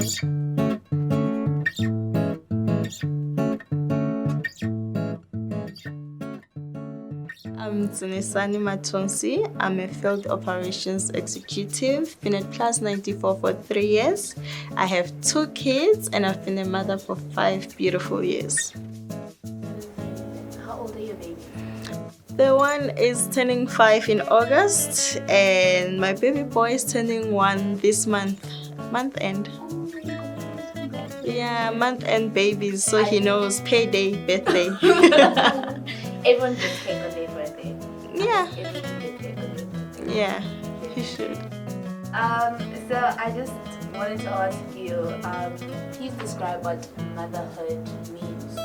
I'm Dzunisani Mathonsi. I'm a field operations executive. Been at Plus94 for 3 years. I have 2 kids and I've been a mother for 5 beautiful years. How old are your babies? The one is turning 5 in August and my baby boy is turning 1 this month end. Yeah, month end babies, so he knows payday, birthday. Everyone gets cake on their birthday. Yeah. Everyone gets cake on their birthday. Yeah, he should. So I just wanted to ask you, please describe what motherhood means to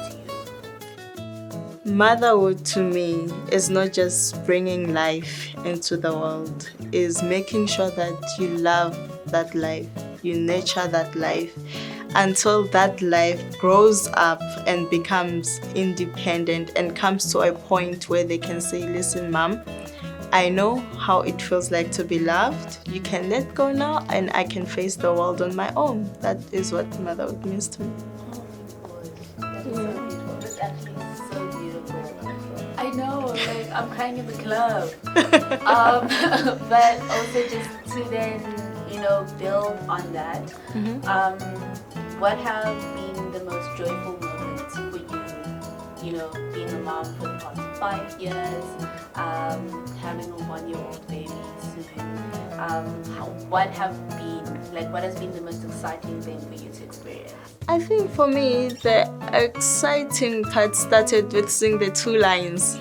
you. Motherhood to me is not just bringing life into the world, is making sure that you love that life, you nurture that life until that life grows up and becomes independent and comes to a point where they can say, listen, mom, I know how it feels like to be loved. You can let go now and I can face the world on my own. That is what motherhood means to me. Oh my gosh, that is so beautiful. That's actually so beautiful. I know, like I'm crying in the club. But also just to then, build on that. What have been the most joyful moments for you, being a mom for the past 5 years, having a 1-year-old baby soon? What has been the most exciting thing for you to experience? I think for me, the exciting part started with seeing the 2 lines.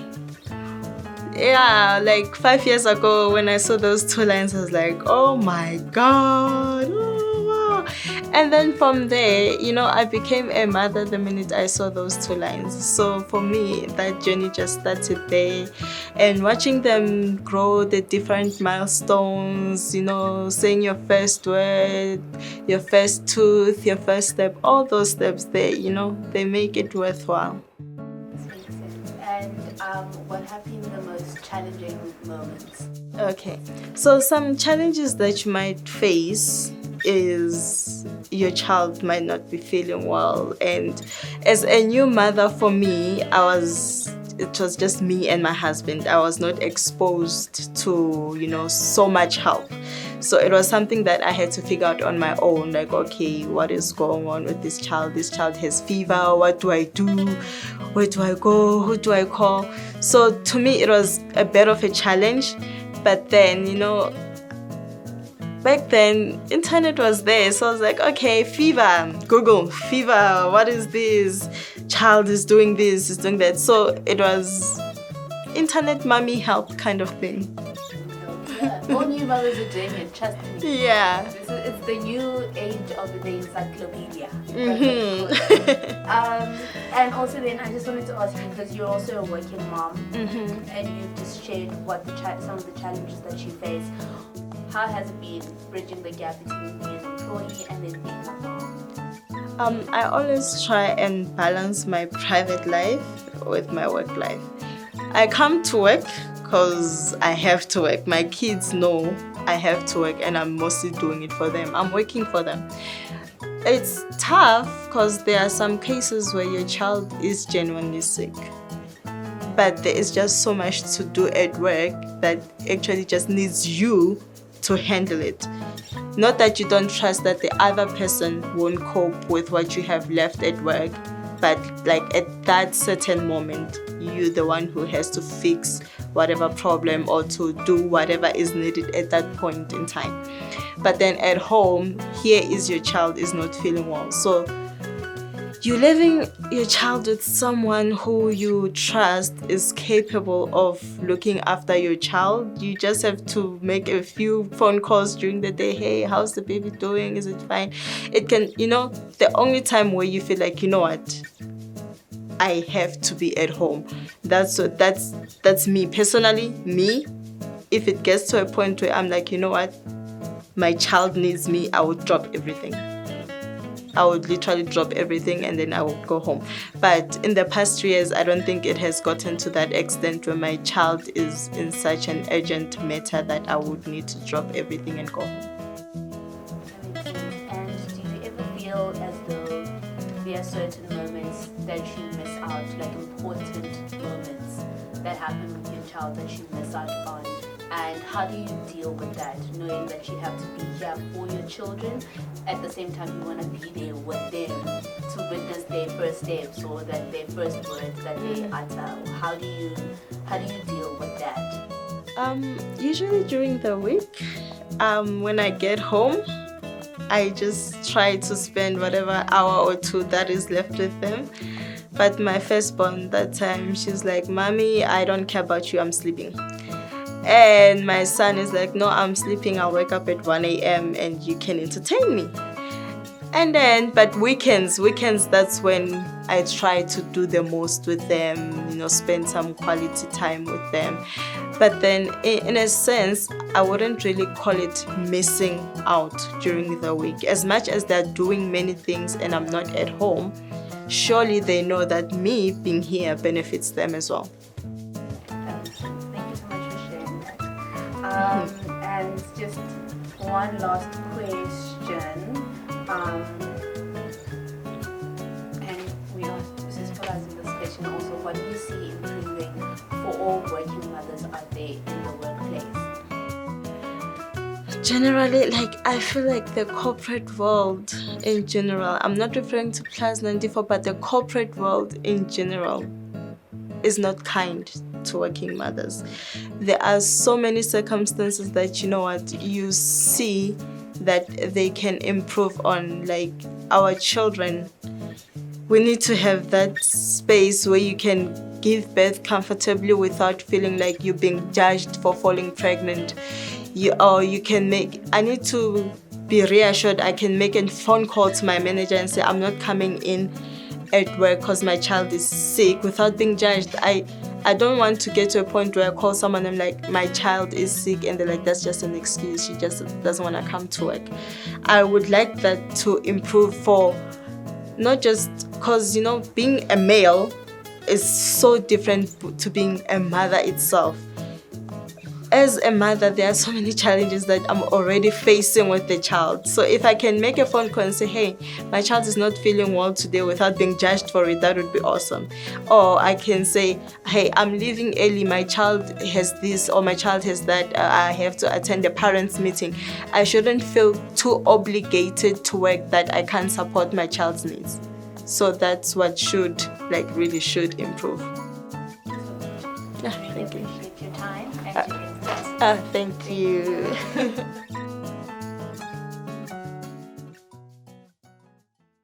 Yeah, like 5 years ago when I saw those 2 lines, I was like, oh my God, oh wow. And then from there, I became a mother the minute I saw those 2 lines. So for me, that journey just started there. And watching them grow, the different milestones, saying your first word, your first tooth, your first step, all those steps there, they make it worthwhile. And what have been the most challenging moments? Okay, so some challenges that you might face is your child might not be feeling well, and as a new mother for me, it was just me and my husband. I was not exposed to so much help, so it was something that I had to figure out on my own, like, okay, what is going on with this child has fever, what do I do, where do I go, who do I call? So to me it was a bit of a challenge, but then back then internet was there, so I was like, okay, fever, Google fever, what is this, child is doing this, is doing that. So it was internet mommy help kind of thing. Yeah, all new mothers are doing it, trust me. Yeah. It's the new age of the encyclopedia. And also then I just wanted to ask you, because you're also a working mom, and you've just shared some of the challenges that you face. How has it been bridging the gap between being an employee and then being a mom? I always try and balance my private life with my work life. I come to work because I have to work. My kids know I have to work and I'm mostly doing it for them. I'm working for them. It's tough because there are some cases where your child is genuinely sick, but there is just so much to do at work that actually just needs you to handle it. Not that you don't trust that the other person won't cope with what you have left at work, but like at that certain moment, you're the one who has to fix whatever problem or to do whatever is needed at that point in time. But then at home, here is your child is not feeling well. So you're leaving your child with someone who you trust is capable of looking after your child. You just have to make a few phone calls during the day. Hey, how's the baby doing? Is it fine? It can, the only time where you feel like, what? I have to be at home. That's me. Personally, me, if it gets to a point where I'm like, what? My child needs me, I would drop everything. I would literally drop everything and then I would go home. But in the past 3 years, I don't think it has gotten to that extent where my child is in such an urgent matter that I would need to drop everything and go home. And do you ever there certain moments that you miss out, like important moments that happen with your child that you miss out on? And how do you deal with that, knowing that you have to be here for your children, at the same time you want to be there with them to witness their first steps or that their first words that they utter? How do you deal with that? Usually during the week, when I get home, I just try to spend whatever hour or two that is left with them. But my firstborn, that time, she's like, "Mommy, I don't care about you, I'm sleeping." And my son is like, "No, I'm sleeping, I'll wake up at 1 a.m. and you can entertain me." And then, but weekends, that's when I try to do the most with them, spend some quality time with them. But then, in a sense, I wouldn't really call it missing out during the week. As much as they're doing many things and I'm not at home, surely they know that me being here benefits them as well. Thank you so much for sharing that. And just one last question. And we are specializing this question also. What do you see improving for all working mothers out there in the workplace? Generally, I feel like the corporate world in general, I'm not referring to Plus94, but the corporate world in general is not kind to working mothers. There are so many circumstances that you see that they can improve on, like our children. We need to have that space where you can give birth comfortably without feeling like you're being judged for falling pregnant. I need to be reassured. I can make a phone call to my manager and say, "I'm not coming in at work because my child is sick," without being judged. I don't want to get to a point where I call someone and I'm like, "My child is sick," and they're like, "That's just an excuse. She just doesn't want to come to work." I would like that to improve, for not just because, being a male is so different to being a mother itself. As a mother, there are so many challenges that I'm already facing with the child. So if I can make a phone call and say, "Hey, my child is not feeling well today," without being judged for it, that would be awesome. Or I can say, "Hey, I'm leaving early, my child has this or my child has that, I have to attend a parents meeting." I shouldn't feel too obligated to work that I can't support my child's needs. So that's what really should improve. Yeah, thank you. Appreciate your time and your insights. Thank you.